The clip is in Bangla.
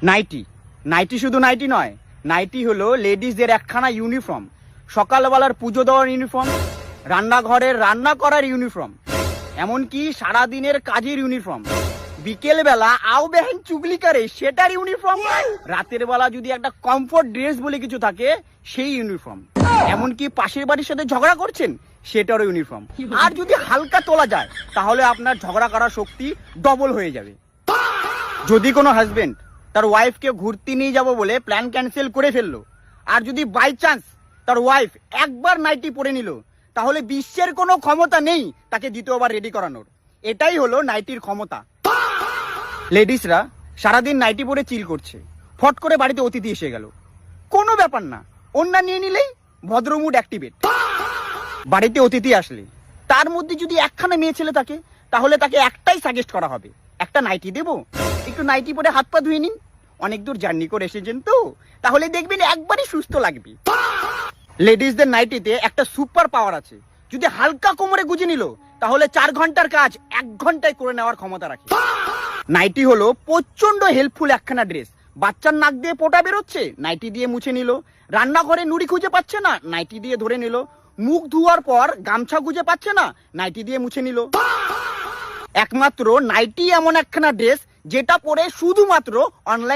নাইটি। নাইটি শুধু নাইটি নয়, নাইটি হলো লেডিসদের একখানা ইউনিফর্ম। সকালবেলার পুজো দেওয়ার ইউনিফর্ম, রান্নাঘরের রান্না করার ইউনিফর্ম, এমনকি সারাদিনের কাজের ইউনিফর্ম, বিকেল বেলা আও বেহেন চুগলি করে সেটার ইউনিফর্ম, রাতের বেলা যদি একটা কমফোর্ট ড্রেস বলে কিছু থাকে সেই ইউনিফর্ম, এমনকি পাশের বাড়ির সাথে ঝগড়া করছেন সেটারও ইউনিফর্ম। আর যদি হালকা তোলা যায় তাহলে আপনার ঝগড়া করার শক্তি ডবল হয়ে যাবে। যদি কোনো হাজবেন্ড তার ওয়াইফকে ঘুরতে নিয়ে যাব বলে প্ল্যান ক্যান্সেল করে ফেললো, আর যদি বাই চান্স তার ওয়াইফ একবার নাইটি পরে নিল, তাহলে বিশ্বের কোনো ক্ষমতা নেই তাকে দ্বিতীয়বার রেডি করানোর। এটাই হলো নাইটির ক্ষমতা। লেডিসরা সারাদিন নাইটি পরে চিল করছে, ফট করে বাড়িতে অতিথি এসে গেল, কোনো ব্যাপার না, ওন্না নিয়ে নিলেই ভদ্রমুড অ্যাক্টিভেট। বাড়িতে অতিথি আসলে তার মধ্যে যদি একখানা মেয়ে ছেলে থাকে, তাহলে তাকে একটাই সাজেস্ট করা হবে, একটা নাইটি দেবো, একটু নাইটি পরে হাত পা ধুয়ে নিন, অনেক দূর জার্নি করে এসেছেন তো, তাহলে দেখবেন একবারই সুস্থ লাগবে। লেডিসদের নাইটিতে একটা সুপার পাওয়ার আছে, যদি হালকা কোমরে গুজে নিল তাহলে 4 ঘন্টার কাজ 1 ঘন্টায় করে নেওয়ার ক্ষমতা রাখে। নাইটি হলো প্রচন্ড হেল্পফুল একখানা ড্রেস। বাচ্চার নাক দিয়ে পোটা বেরোচ্ছে, নাইটি দিয়ে মুছে নিল। রান্নাঘরে নুড়ি খুঁজে পাচ্ছে না, নাইটি দিয়ে ধরে নিল। মুখ ধোয়ার পর গামছা খুঁজে পাচ্ছে না, নাইটি দিয়ে মুছে নিল। একমাত্র নাইটি এমন একখানা ড্রেস যেটা পরে শুধুমাত্র অনলাইন